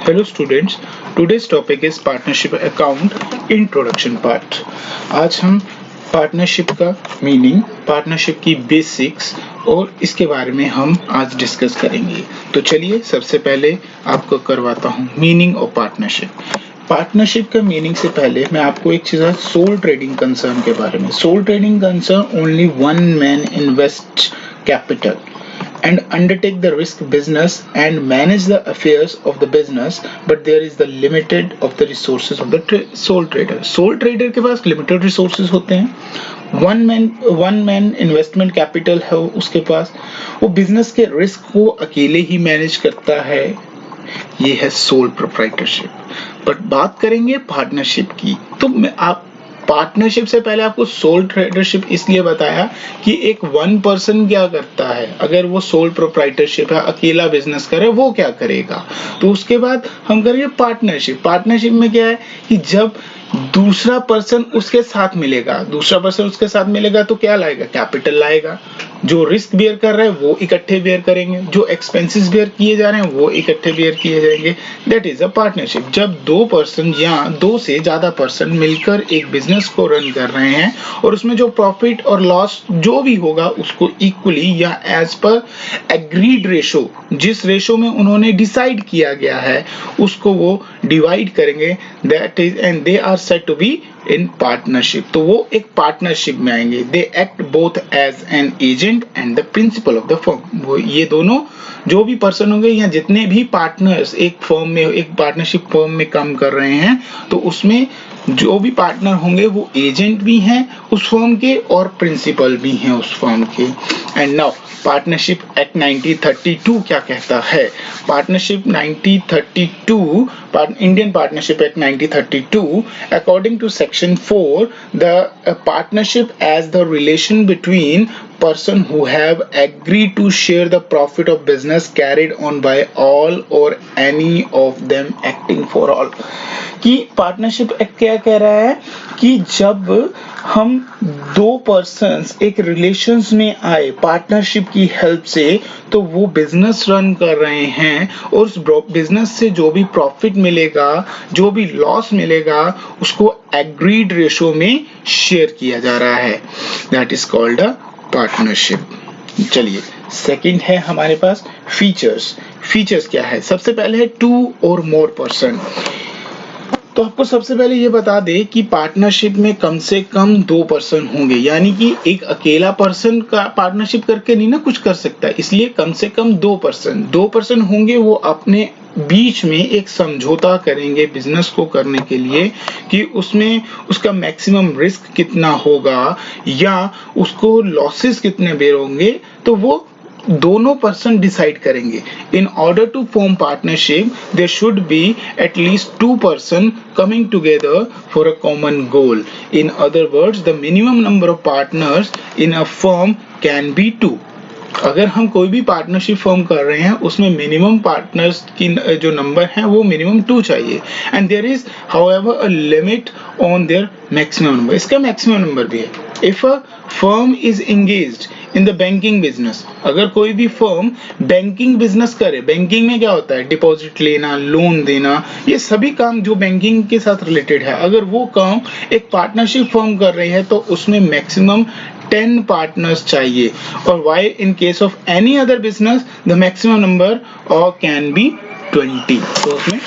Hello students, today's topic is partnership account introduction part. आज हम partnership का meaning, partnership की बेसिक्स और इसके बारे में हम आज डिस्कस करेंगे। तो चलिए सबसे पहले आपको करवाता हूँ मीनिंग ऑफ पार्टनरशिप। पार्टनरशिप का मीनिंग से पहले मैं आपको एक चीज सोल ट्रेडिंग कंसर्न के बारे में। Sole trading concern only one man invest capital and undertake the risk business and manage the affairs of the business, but there is the limited of the resources of the sole trader. Sole trader के पास limited resources होते हैं। one man investment capital है उसके पास, वो business के risk को अकेले ही manage करता है। ये है sole proprietorship। बट बात करेंगे पार्टनरशिप की, तो आप पार्टनरशिप से पहले आपको सोल ट्रेडरशिप इसलिए बताया कि एक वन पर्सन क्या करता है, अगर वो सोल प्रोप्राइटरशिप है, अकेला बिजनेस करे, वो क्या करेगा। तो उसके बाद हम करेंगे पार्टनरशिप। पार्टनरशिप में क्या है कि जब दूसरा पर्सन उसके साथ मिलेगा, तो क्या लाएगा, कैपिटल लाएगा। जो रिस्क बेयर कर रहा है वो इकट्ठे बेयर करेंगे, जो एक्सपेंसेस बेयर किए जा रहे हैं वो इकट्ठे बेयर किए जाएंगे। That is a partnership. जब दो पर्सन या दो से ज्यादा पर्सन मिलकर एक बिजनेस को रन कर रहे हैं और उसमें जो प्रॉफिट और लॉस जो भी होगा उसको इक्वली या एज पर एग्रीड रेशो, जिस रेशो में उन्होंने डिसाइड किया गया है, उसको वो डिवाइड करेंगे। That is and they are said to be in partnership. तो वो एक पार्टनरशिप में आएंगे। They act both as an agent and the principal of the firm. वो ये दोनों जो भी पर्सन होंगे या जितने भी पार्टनर्स एक फर्म में, एक पार्टनरशिप फर्म में काम कर रहे हैं, तो उसमें जो भी पार्टनर होंगे वो एजेंट भी हैं उस फर्म के और प्रिंसिपल भी हैं उस फर्म के। एंड नाउ पार्टनरशिप एक्ट 1932 क्या कहता है। Partnership 1932, Indian partnership act 1932, according to section 4, the partnership as the relation between person who have agreed to share the profit of business carried on by all or any of them acting for all। कि partnership act क्या कह रहा है कि जब हम दो persons एक रिलेशंस में आए पार्टनरशिप की हेल्प से, तो वो बिजनेस रन कर रहे हैं और उस बिजनेस से जो भी प्रॉफिट मिलेगा, जो भी लॉस मिलेगा, उसको एग्रीड रेशो में शेयर किया जा रहा है। That is called a partnership. चलिए सेकंड है हमारे पास फीचर्स। फीचर्स क्या है, सबसे पहले है टू और मोर पर्सन। तो आपको सबसे पहले ये बता दे कि पार्टनरशिप में कम से कम दो पर्सन होंगे, यानी कि एक अकेला पर्सन का पार्टनरशिप करके नहीं ना कुछ कर सकता, इसलिए कम से कम दो पर्सन होंगे। वो अपने बीच में एक समझौता करेंगे बिजनेस को करने के लिए कि उसमें उसका मैक्सिमम रिस्क कितना होगा या उसको लॉसेस कितने बेर होंगे, तो वो दोनों पर्सन डिसाइड करेंगे। In order to form partnership there should be at least two person coming together for a common goal. In other words, the minimum number of partners in a firm can be 2। अगर हम कोई भी partnership form कर रहे हैं उसमें minimum partners की जो नंबर है वो मिनिमम 2 चाहिए। And there is however a limit on their maximum number. इसका मैक्सिमम नंबर भी है। If a firm is engaged in the banking business, अगर कोई भी फर्म बैंकिंग बिजनेस करे, बैंकिंग में क्या होता है, डिपॉजिट लेना, लोन देना, ये सभी काम जो बैंकिंग के साथ रिलेटेड है, अगर वो काम एक पार्टनरशिप फर्म कर रही है तो उसमें मैक्सिमम 10 पार्टनर्स चाहिए। और why in case of any other business the maximum number और कैन बी 20। तो उसमें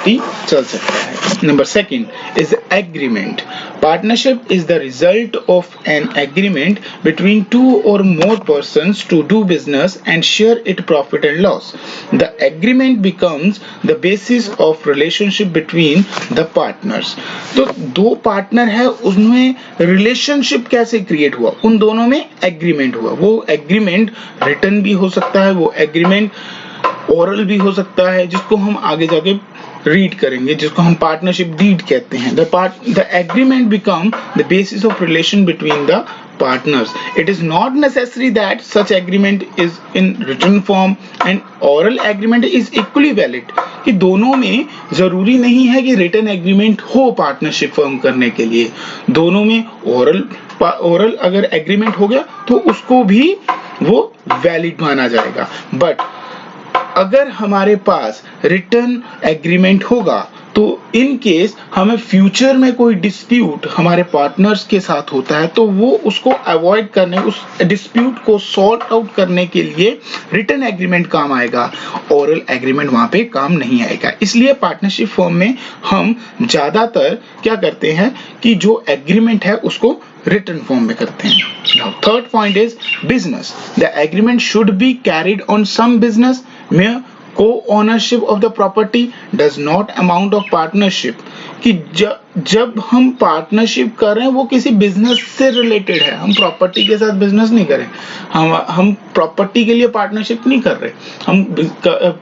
20 चल सकता है। Number second is agreement. Partnership is the result of an agreement between two or more persons to do business and share its profit and loss. The agreement becomes the basis of relationship between the partners. तो दो partner है, उसमें relationship कैसे create हुआ, उन दोनों में agreement हुआ। वो एग्रीमेंट रिटन भी हो सकता है, वो एग्रीमेंट ओरल भी हो सकता है, जिसको हम आगे जाके रीड करेंगे, जिसको हम पार्टनरशिप डीड कहते हैं। The agreement become the basis of relation between the partners. It is not necessary that such agreement is in written form and oral agreement is equally valid. कि दोनों में जरूरी नहीं है कि रिटन एग्रीमेंट हो पार्टनरशिप फॉर्म करने के लिए। दोनों में ओरल अगर एग्रीमेंट हो गया तो उसको भी वो वैलिड माना जाएगा। बट अगर हमारे पास रिटर्न एग्रीमेंट होगा तो इन केस हमें फ्यूचर में कोई डिस्प्यूट हमारे पार्टनर्स के साथ होता है तो वो उसको अवॉइड करने, उस डिस्प्यूट को सॉर्ट आउट करने के लिए रिटर्न एग्रीमेंट काम आएगा, ओरल एग्रीमेंट वहां पे काम नहीं आएगा। इसलिए पार्टनरशिप फर्म में हम ज्यादातर क्या करते हैं कि जो एग्रीमेंट है उसको written form में करते हैं। Now third point is business. The agreement should be carried on some business where co-ownership of the property does not amount of partnership। कि जब हम पार्टनरशिप कर रहे हैं वो किसी बिजनेस से रिलेटेड है, हम प्रॉपर्टी के साथ बिजनेस नहीं करें, हम प्रॉपर्टी के लिए पार्टनरशिप नहीं कर रहे, हम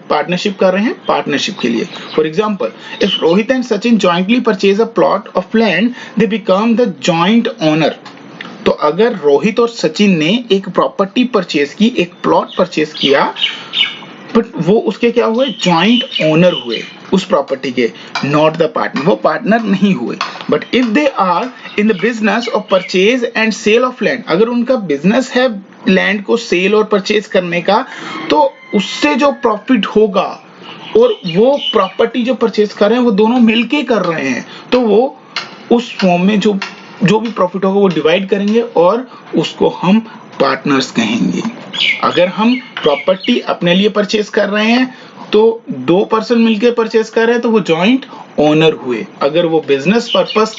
पार्टनरशिप कर रहे हैं पार्टनरशिप के लिए। For example, if Rohit and Sachin jointly purchase a plot of land they become the joint owner. तो अगर रोहित और सचिन ने एक प्रॉपर्टी परचेज की, एक प्लॉट परचेज किया, बट वो उसके क्या हुए, जॉइंट ओनर हुए उस प्रॉपर्टी के, नॉट द पार्टनर, वो पार्टनर नहीं हुए। But if they are in the business of purchase and sale of land, अगर उनका बिजनेस है लैंड को सेल और परचेज करने का, तो उससे जो प्रॉफिट होगा और वो प्रॉपर्टी जो परचेज कर रहे हैं वो दोनों मिलके कर रहे हैं, तो वो उस फॉर्म में जो भी प्रॉफिट होगा वो डिवाइड करेंगे और उसको हम पार्टनर्स कहेंगे। अगर हम प्रॉपर्टी अपने लिए परचेज कर रहे हैं तो 2 पर्सन मिलकर परचेज कर रहे हैं तो वो जॉइंट ओनर हुए। अगर वो बिजनेस पर्पस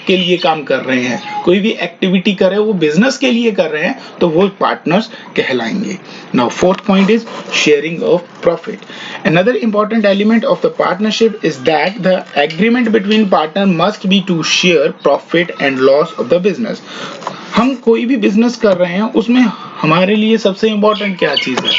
के लिए काम कर रहे हैं, कोई भी एक्टिविटी कर रहे हैं वो बिजनेस के लिए कर रहे हैं, तो वो पार्टनर्स कहलाएंगे। Now fourth point is sharing of profit. Another important element of the partnership is that the agreement between partner must be to share profit and loss of the business। हम कोई भी बिजनेस कर रहे हैं उसमें हमारे लिए सबसे इंपॉर्टेंट क्या चीज है,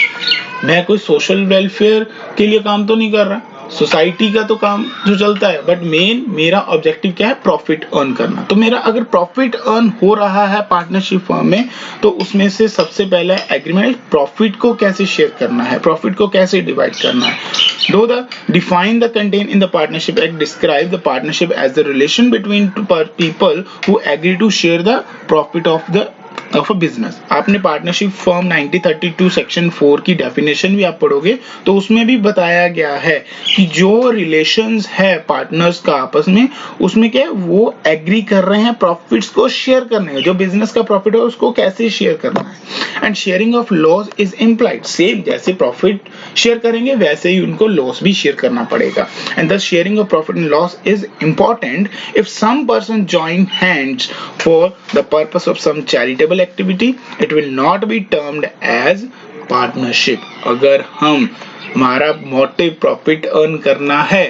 मैं कोई सोशल वेलफेयर के लिए काम तो नहीं कर रहा, सोसाइटी का तो काम जो चलता है, बट मेरा ऑब्जेक्टिव क्या है, प्रॉफिट अर्न करना। तो मेरा अगर प्रॉफिट अर्न हो रहा है पार्टनरशिप फर्म में तो उसमें से सबसे पहला एग्रीमेंट प्रॉफिट को कैसे शेयर करना है, प्रॉफिट को कैसे डिवाइड करना है। Though the define the content in the partnership act describe the partnership as the relation between two people who agree to share the profit of a business। आपने partnership firm 1932 section 4 की definition भी आप पढ़ोगे तो उसमें भी बताया गया है कि जो रिलेशंस है पार्टनर्स का आपस में, उसमें क्या है, वो एग्री कर रहे हैं प्रॉफिट्स को शेयर करने में, जो बिजनेस का प्रॉफिट है उसको कैसे शेयर करना है। And sharing of loss is implied, same जैसे प्रॉफिट शेयर करेंगे वैसे ही उनको लॉस भी शेयर करना पड़ेगा। And thus sharing of profit and loss is important if some person join hands for the purpose of some charitable activity, it will not be termed as partnership। अगर हमारा motive profit earn करना है,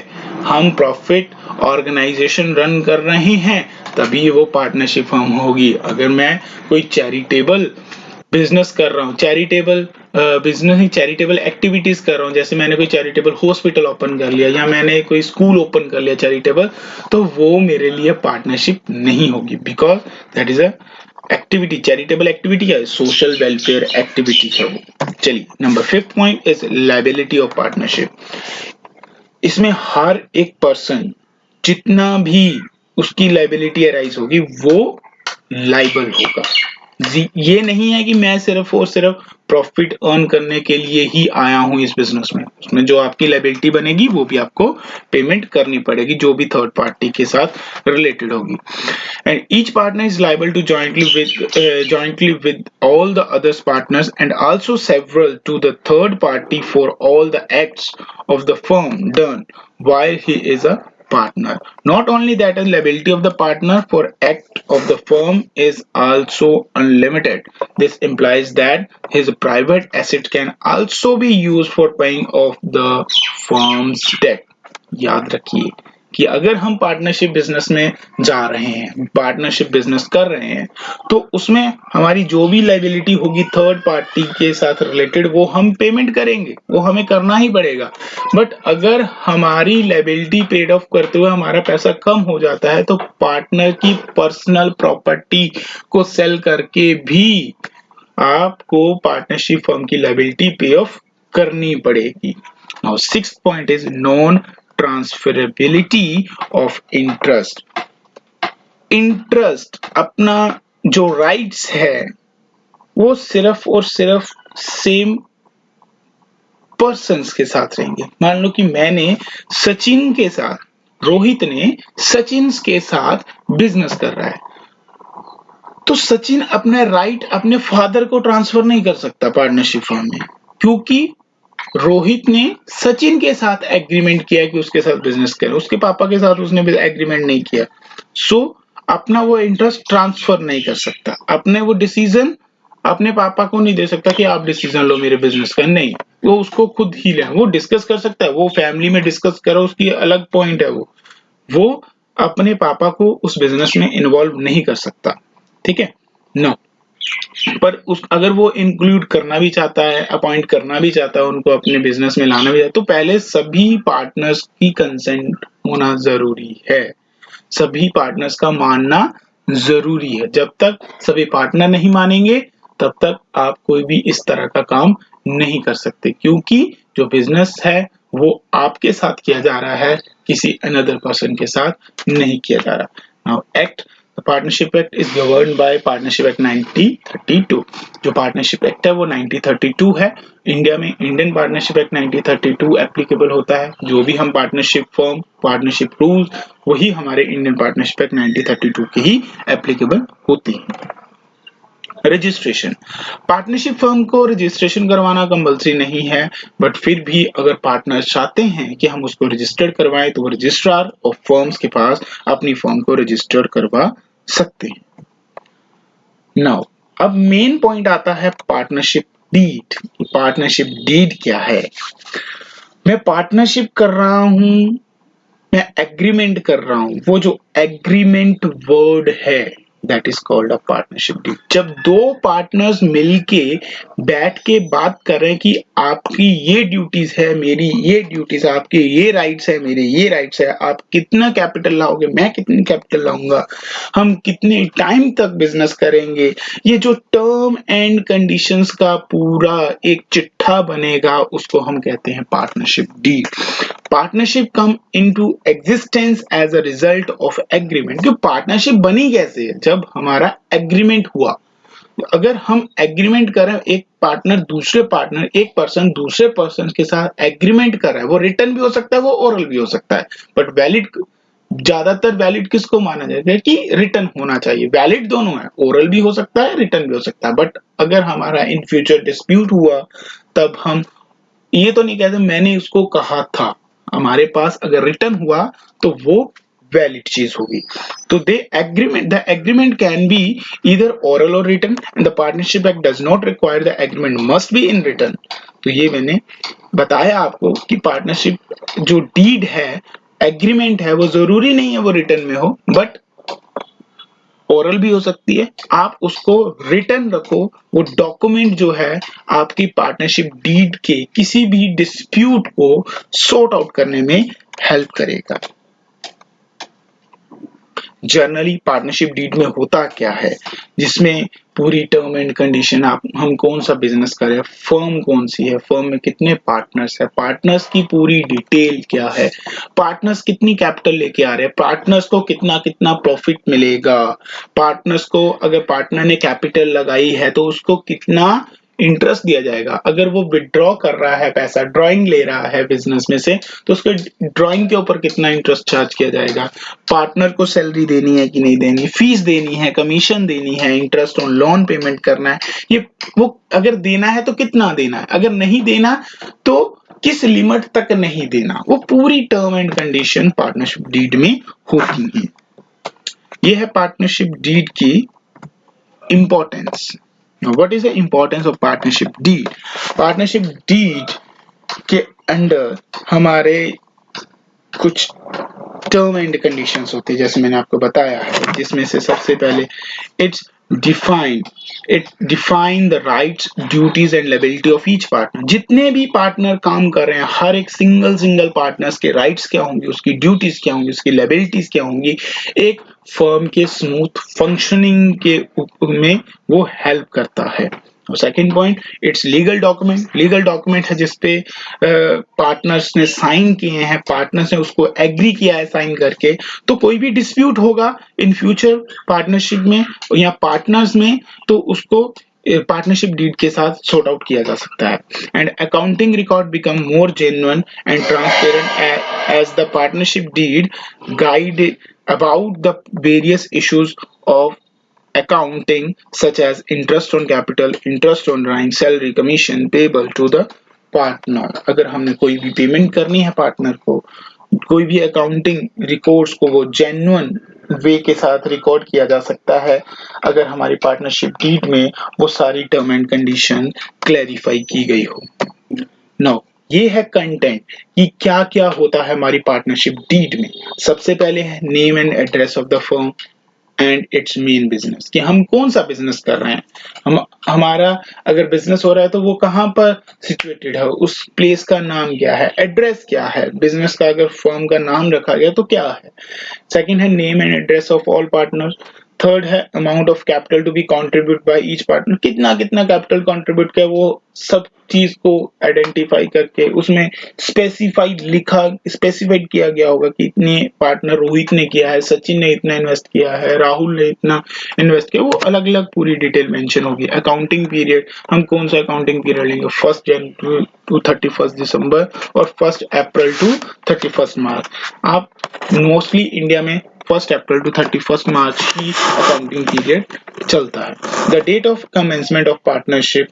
हम profit organisation run कर रहे हैं, तभी वो पार्टनरशिप फर्म होगी। अगर मैं कोई चैरिटेबल बिजनेस कर रहा हूँ, चैरिटेबल बिजनेस ही चैरिटेबल एक्टिविटीज कर रहा हूँ, जैसे मैंने कोई चैरिटेबल हॉस्पिटल ओपन कर लिया या मैंने कोई स्कूल ओपन कर लिया चैरिटेबल, तो वो मेरे लिए पार्टनरशिप नहीं होगी, because that is a activity, charitable activity है, सोशल वेलफेयर एक्टिविटी है वो। चलिए, number 5th point is liability of partnership. इसमें हर एक पर्सन जितना भी उसकी लायबिलिटी अराइज होगी वो लाइबल होगा। ये नहीं है कि मैं सिर्फ और सिर्फ प्रॉफिट अर्न करने के लिए ही आया हूं इस बिजनेस में, उसमें जो आपकी लायबिलिटी बनेगी वो भी आपको पेमेंट करनी पड़ेगी, जो भी थर्ड पार्टी के साथ रिलेटेड होगी। And each partner is liable to jointly with all the others partners and also several to the third party for all the acts of the firm done while he is a partner। Not only that, the liability of the partner for act of the firm is also unlimited। This implies that his private asset can also be used for paying off the firm's debt। याद रखिए कि अगर हम partnership business में जा रहे हैं, partnership business कर रहे हैं, तो उसमें हमारी जो भी लायबिलिटी होगी थर्ड पार्टी के साथ रिलेटेड वो हम पेमेंट करेंगे, वो हमें करना ही पड़ेगा। बट अगर हमारी लायबिलिटी पेड ऑफ करते हुए हमारा पैसा कम हो जाता है तो पार्टनर की पर्सनल प्रॉपर्टी को सेल करके भी आपको पार्टनरशिप फर्म की लायबिलिटी पे ऑफ करनी पड़ेगी। Now 6th point is non transferability of interest. Interest, अपना जो राइट्स है वो सिर्फ और सिर्फ सेम पर्सन्स के साथ रहेंगे। मान लो कि मैंने सचिन के साथ, रोहित ने सचिन के साथ बिजनेस कर रहा है, तो सचिन अपना राइट अपने फादर को ट्रांसफर नहीं कर सकता पार्टनरशिप फॉर्म में, क्योंकि रोहित ने सचिन के साथ एग्रीमेंट किया कि उसके साथ बिजनेस करे, उसके पापा के साथ उसने एग्रीमेंट नहीं किया। सो अपना वो इंटरेस्ट ट्रांसफर नहीं कर सकता, अपने वो डिसीजन अपने पापा को नहीं दे सकता कि आप डिसीजन लो मेरे बिजनेस का, नहीं, वो उसको खुद ही लेना। वो डिस्कस कर सकता है, वो फैमिली में डिस्कस करो, उसकी अलग पॉइंट है, वो अपने पापा को उस बिजनेस में इन्वॉल्व नहीं कर सकता, ठीक है नो। पर उस अगर वो इंक्लूड करना भी चाहता है, अपॉइंट करना भी चाहता है, उनको अपने बिजनेस में लाना भी चाहता है, तो पहले सभी पार्टनर्स की कंसेंट होना जरूरी है, सभी पार्टनर्स का मानना जरूरी है। जब तक सभी पार्टनर नहीं मानेंगे तब तक आप कोई भी इस तरह का काम नहीं कर सकते, क्योंकि जो बिजनेस है वो आपके साथ किया जा रहा है, किसी अनदर पर्सन के साथ नहीं किया जा रहा। Now act, the partnership act is governed bye partnership act 1932। जो पार्टनरशिप एक्ट है वो 1932 है। इंडिया में इंडियन पार्टनरशिप एक्ट 1932 एप्लीकेबल होता है। जो भी हम पार्टनरशिप फॉर्म, पार्टनरशिप रूल्स, वही हमारे इंडियन पार्टनरशिप एक्ट 1932 के ही एप्लीकेबल होती है। रजिस्ट्रेशन, पार्टनरशिप फर्म को रजिस्ट्रेशन करवाना कंपलसरी नहीं है, बट फिर भी अगर पार्टनर चाहते हैं कि हम उसको रजिस्टर्ड करवाएं तो वो रजिस्ट्रार ऑफ फर्म्स के पास अपनी फर्म को रजिस्टर्ड करवा सकते हैं। नाउ अब मेन पॉइंट आता है पार्टनरशिप डीड। पार्टनरशिप डीड क्या है? मैं पार्टनरशिप कर रहा हूं, मैं एग्रीमेंट कर रहा हूं, वो जो एग्रीमेंट वर्ड है that is called a partnership deed. जब दो पार्टनर्स मिलके बैठ के बात कर रहे हैं कि आपकी ये ड्यूटीज है, मेरी ये ड्यूटीज, आपके ये राइट्स है, मेरे ये राइट्स है, आप कितना कैपिटल लाओगे, मैं कितनी कैपिटल लाऊंगा, हम कितने टाइम तक बिजनेस करेंगे, ये जो टर्म एंड कंडीशंस का पूरा एक चिट्ठा बनेगा उसको हम कहते हैं partnership deed. Partnership come into existence as a result of agreement. जो पार्टनरशिप बनी कैसे है? जब हमारा एग्रीमेंट हुआ। अगर हम एग्रीमेंट करें, एक पार्टनर दूसरे पार्टनर, एक पर्सन दूसरे पर्सन के साथ एग्रीमेंट कर रहा है, वो रिटर्न भी हो सकता है, वो ओरल भी हो सकता है, बट वैलिड, ज्यादातर वैलिड किसको माना जाएगा कि रिटर्न होना चाहिए। वैलिड दोनों है, ओरल भी हो सकता है, रिटर्न भी हो सकता है, बट अगर हमारा इन फ्यूचर डिस्प्यूट हुआ तब हम ये तो नहीं कहते मैंने उसको कहा था, हमारे पास अगर रिटर्न हुआ तो वो वैलिड चीज होगी। तो the agreement can be either oral or written, and the partnership act does not require the agreement must be in written. तो ये मैंने बताया आपको कि पार्टनरशिप जो डीड है, एग्रीमेंट है, वो जरूरी नहीं है वो रिटन में हो, बट ओरल भी हो सकती है। आप उसको रिटर्न रखो, वो डॉक्यूमेंट जो है आपकी पार्टनरशिप डीड के किसी भी डिस्प्यूट को सॉर्ट आउट करने में हेल्प करेगा। जनरली पार्टनरशिप डीड में होता क्या है, जिसमें पूरी टर्म एंड कंडीशन, आप हम कौन सा बिजनेस कर रहे हैं, फर्म कौन सी है, फर्म में कितने पार्टनर्स है, पार्टनर्स की पूरी डिटेल क्या है, पार्टनर्स कितनी कैपिटल लेके आ रहे हैं, पार्टनर्स को कितना कितना प्रॉफिट मिलेगा, पार्टनर्स को अगर पार्टनर ने कैपिटल लगाई है तो उसको कितना इंटरेस्ट दिया जाएगा, अगर वो विड्रॉ कर रहा है पैसा, ड्राइंग ले रहा है बिजनेस में से, तो उसके ड्राइंग के ऊपर कितना इंटरेस्ट चार्ज किया जाएगा, पार्टनर को सैलरी देनी है कि नहीं देनी, फीस देनी है, कमीशन देनी है, इंटरेस्ट ऑन लोन पेमेंट करना है, ये वो अगर देना है तो कितना देना है, अगर नहीं देना तो किस लिमिट तक नहीं देना, वो पूरी term and condition partnership deed में होती है। ये है पार्टनरशिप डीड की importance. Now, what is the importance of partnership deed? Partnership deed के अंडर हमारे कुछ टर्म एंड कंडीशंस होती है, जैसे मैंने आपको बताया है, जिसमें से सबसे पहले it define the rights, duties and liability of each partner. जितने भी पार्टनर काम कर रहे हैं, हर एक सिंगल पार्टनर्स के राइट्स क्या होंगे, उसकी ड्यूटीज क्या होंगी, उसकी लायबिलिटीज क्या होंगी, एक फर्म के स्मूथ फंक्शनिंग के में वो हेल्प करता है। और second point, it's legal document. Legal document है जिसपे पार्टनर्स ने साइन किए हैं, पार्टनर्स ने उसको एग्री किया है साइन करके, तो कोई भी डिस्प्यूट होगा इन फ्यूचर पार्टनरशिप में या पार्टनर्स में, तो उसको पार्टनरशिप डीड के साथ सॉर्ट आउट किया जा सकता है। And accounting record become more genuine and transparent as the partnership deed guide about the various issues of accounting such as interest on capital, interest on drawing, salary, commission payable to the partner। अगर हमने कोई भी payment करनी है partner को, कोई भी accounting records को वो जेन्युइन वे के साथ रिकॉर्ड किया जा सकता है अगर हमारी पार्टनरशिप डीड में वो सारी टर्म एंड कंडीशन क्लैरिफाई की गई हो। नाउ ये है कंटेंट कि क्या क्या होता है हमारी पार्टनरशिप डीड में। सबसे पहले है name and address of the firm and it's main business, कि हम कौन सा बिजनेस कर रहे हैं। हमारा अगर बिजनेस हो रहा है तो वो कहाँ पर सिचुएटेड है, उस प्लेस का नाम क्या है, एड्रेस क्या है, बिजनेस का अगर फर्म का नाम रखा गया तो क्या है। सेकंड है name and address of all partner. Third है amount of capital to be contribute by each partner, कितना कितना कैपिटल कंट्रीब्यूट किया, वो सब चीज को आइडेंटिफाई करके उसमें स्पेसिफाइड किया गया होगा कि इतने पार्टनर रोहित ने किया है, सचिन ने इतना इन्वेस्ट किया है, राहुल ने इतना इन्वेस्ट किया, वो अलग अलग पूरी डिटेल मेंशन होगी। अकाउंटिंग पीरियड, हम कौन सा अकाउंटिंग पीरियड लेंगे, 1 जनवरी टू 31 दिसंबर और 1 अप्रैल टू 31 मार्च। आप मोस्टली इंडिया में 1 अप्रैल टू 31 मार्च ही अकाउंटिंग पीरियड चलता है। The date of commencement of partnership,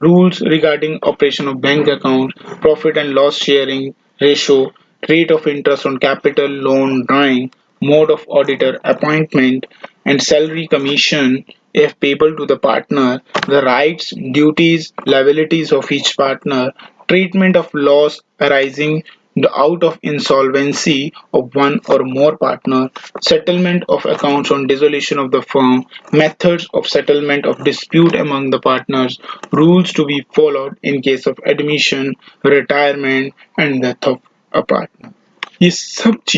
rules regarding operation of bank account, profit and loss sharing ratio, rate of interest on capital loan drawing, mode of auditor appointment, and salary commission if payable to the partner, the rights, duties, liabilities of each partner, treatment of loss arising out of insolvency of one or more partner, settlement of accounts on dissolution of the firm, methods of settlement of dispute among the partners, rules to be followed in case of admission, retirement and death of a partner। ये सब